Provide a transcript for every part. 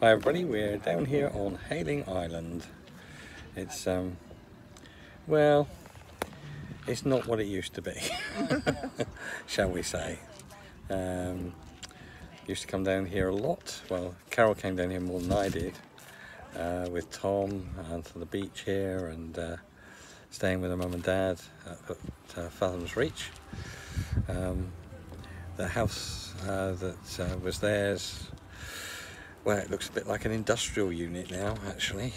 Hi everybody, we're down here on Hailing Island. It's well, it's not what it used to be, shall we say. Used to come down here a lot. Well, Carol came down here more than I did, with Tom to the beach here and staying with her mum and dad at Fathoms Reach. The house that was theirs, well, it looks a bit like an industrial unit now, actually.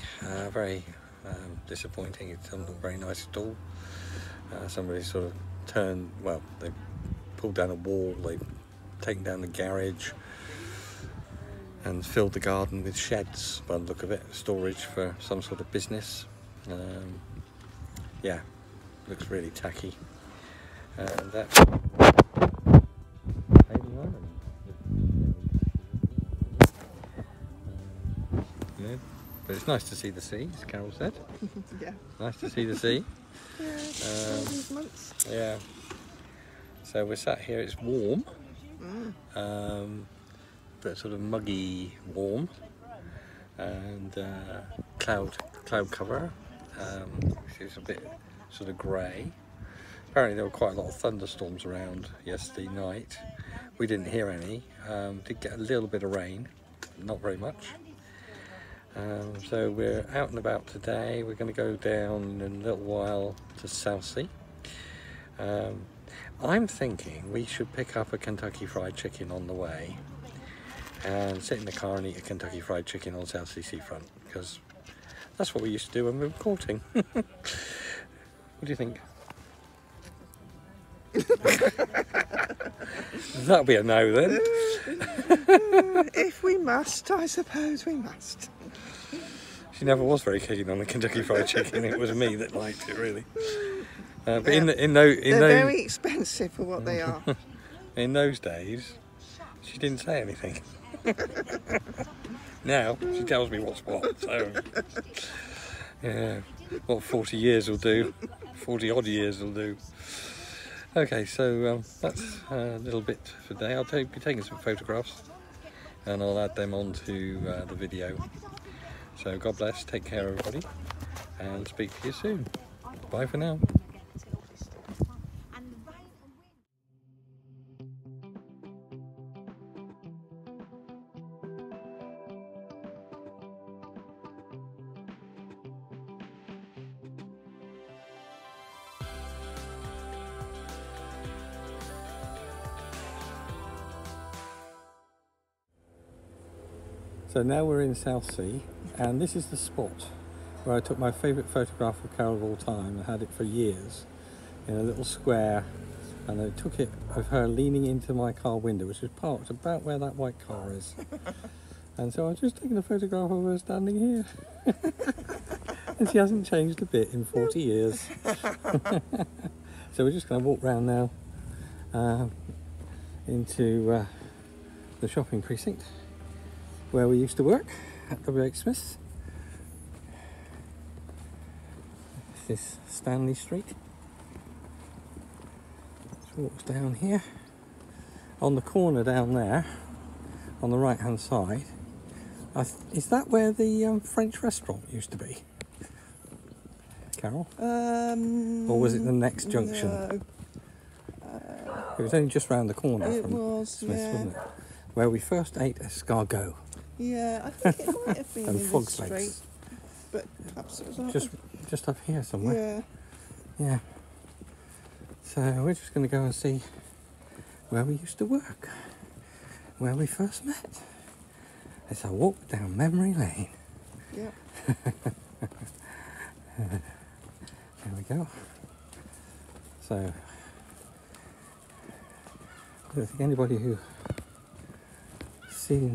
Very disappointing. It doesn't look very nice at all. Somebody sort of turned, well, they pulled down a wall, they've taken down the garage and filled the garden with sheds, by the look of it, storage for some sort of business. Yeah, looks really tacky. And that's Hailing Island. Yeah, but it's nice to see the sea, as Carol said. Yeah. Nice to see the sea. Yeah, these months. Yeah. So we're sat here, it's warm, but sort of muggy warm, and cloud cover, which is a bit sort of grey. Apparently there were quite a lot of thunderstorms around yesterday night. We didn't hear any. Did get a little bit of rain, not very much. So we're out and about today. We're going to go down in a little while to Southsea. I'm thinking we should pick up a Kentucky Fried Chicken on the way and sit in the car and eat a Kentucky Fried Chicken on Southsea seafront, because that's what we used to do when we were courting. What do you think? That'll be a no then. If we must, I suppose we must. She never was very keen on the Kentucky Fried Chicken. It was me that liked it, really. But they're very expensive for what they are. In those days, she didn't say anything. Now she tells me what's what. So yeah, what 40 years will do. 40 odd years will do. Okay, so that's a little bit for today. I'll be taking some photographs and I'll add them onto the video. So God bless, take care everybody, and speak to you soon. Bye for now. So now we're in Southsea, and this is the spot where I took my favourite photograph of Carol of all time. I had it for years in a little square, and I took it of her leaning into my car window, which is parked about where that white car is. And so I've just taken a photograph of her standing here. And she hasn't changed a bit in 40 years. So we're just going to walk round now into the shopping precinct where we used to work at AWalk Smith. This is Stanley Street. Let's walk down here. On the corner down there, on the right hand side, is that where the French restaurant used to be? Carol? Or was it the next junction? No. It was only just round the corner from Smith's, yeah. wasn't it? Where we first ate escargot. Yeah, I think it might have been And in frog this street, legs. but perhaps it was Just up here somewhere. Yeah. Yeah. So we're just going to go and see where we used to work, where we first met. It's a walk down memory lane. Yep. There we go. So I don't think anybody who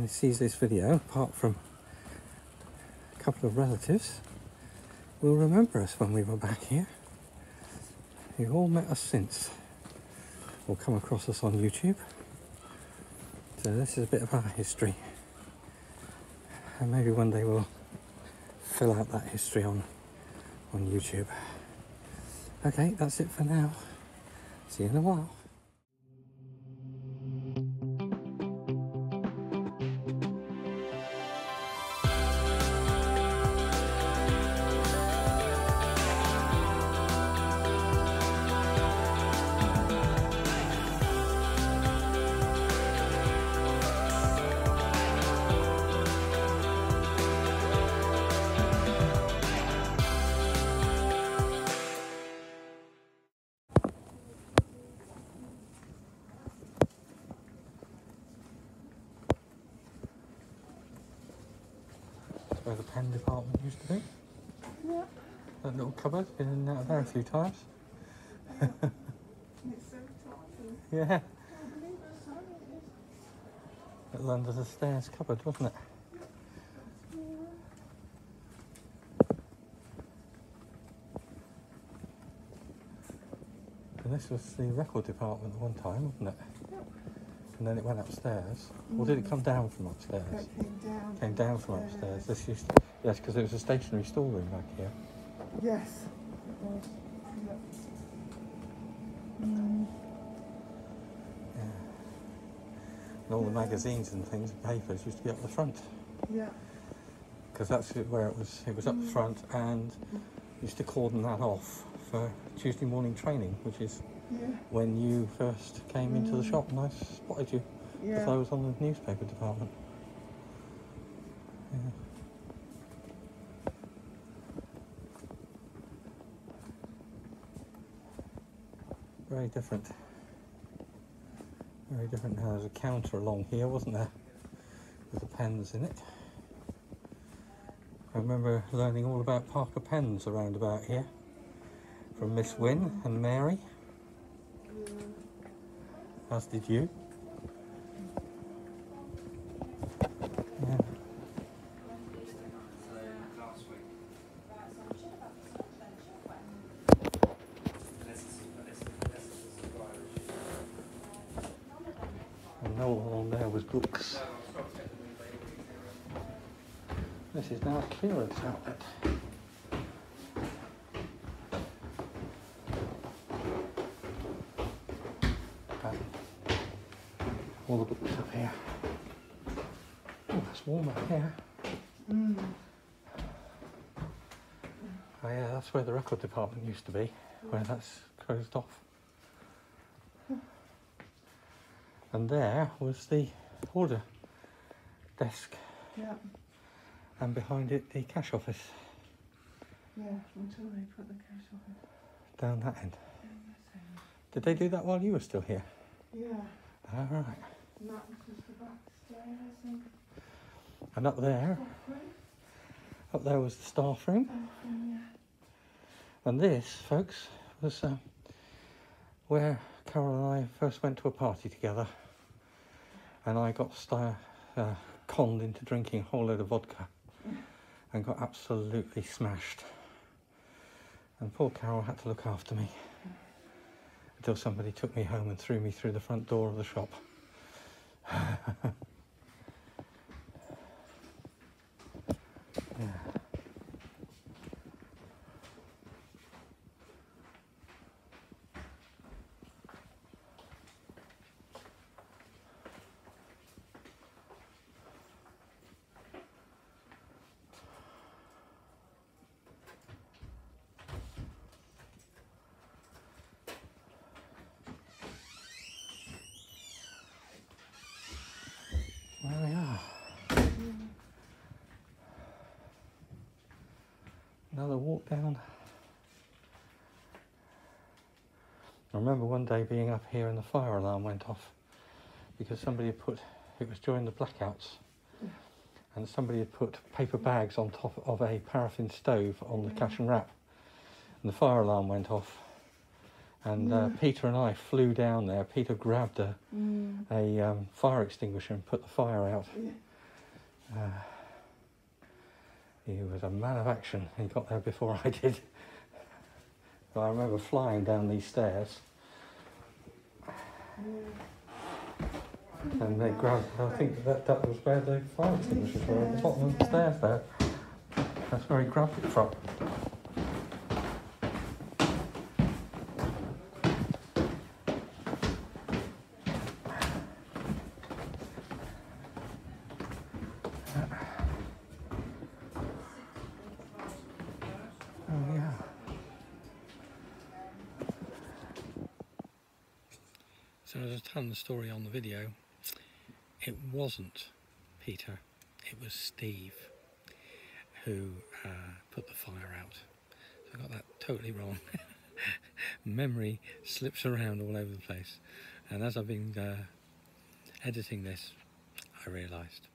sees this video, apart from a couple of relatives, will remember us when we were back here. You've all met us since, or come across us on YouTube. So this is a bit of our history, and maybe one day we'll fill out that history on YouTube. Okay, that's it for now. See you in a while. where the pen department used to be. Yeah. That little cupboard, been in and out of there a few times. And it's so tiny. Yeah, I can't believe how tiny it is. little under the stairs cupboard, wasn't it? Yeah. And this was the record department at one time, wasn't it? Yep. And then it went upstairs. Or did it come down from upstairs? It came down. Came down from upstairs. This used to, yes, because it was a stationary storeroom back here. Yes. It was. Yep. Mm. Yeah. And all the magazines and things and papers used to be up the front. Yeah. Because that's where it was. It was up the front, and used to cordon that off for Tuesday morning training, which is Yeah. when you first came into the shop and I spotted you. Because I Yeah. was on the newspaper department. Yeah. Very different. Very different now. There's a counter along here, wasn't there? With the pens in it. I remember learning all about Parker pens around about here. From Miss Wynne and Mary. As did you. Yeah. And all along there was books. This is now a clearance outlet. All the books up here. Oh, it's warm up here. Mm. Oh yeah, that's where the record department used to be, where that's closed off. And there was the order desk, Yeah. and behind it the cash office, Yeah. Until they put the cash on it. down that end. Down this end. Did they do that while you were still here? Yeah. All right. And that was just the back stairs and And up there, bathroom. up there was the staff room. Bathroom, yeah. And this, folks, was where Carol and I first went to a party together, and I got conned into drinking a whole load of vodka and got absolutely smashed. And poor Carol had to look after me until somebody took me home and threw me through the front door of the shop. Yeah. There we are. Another walk down. I remember one day being up here and the fire alarm went off because somebody had put, it was during the blackouts, and somebody had put paper bags on top of a paraffin stove on the cash and wrap, and the fire alarm went off. And Peter and I flew down there. Peter grabbed a fire extinguisher and put the fire out. Yeah. He was a man of action. He got there before I did. So I remember flying down these stairs. And they grabbed, I think that was where the fire extinguishers were, at the bottom of the stairs there. That's where he grabbed it from. Oh yeah. So as I was telling the story on the video, it wasn't Peter, it was Steve who put the fire out. So I got that totally wrong. Memory slips around all over the place, and as I've been editing this, I realised.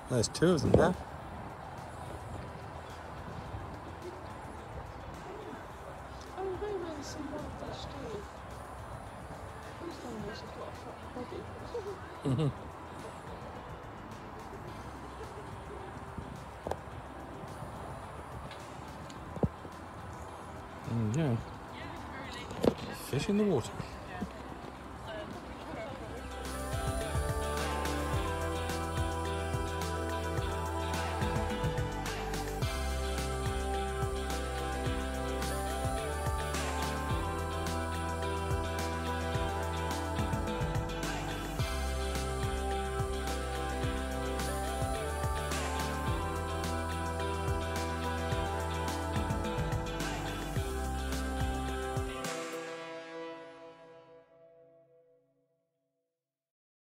There's two of them now. Oh, very nice some whitefish too. Those animals have got a fat body. Yeah. Fish in the water.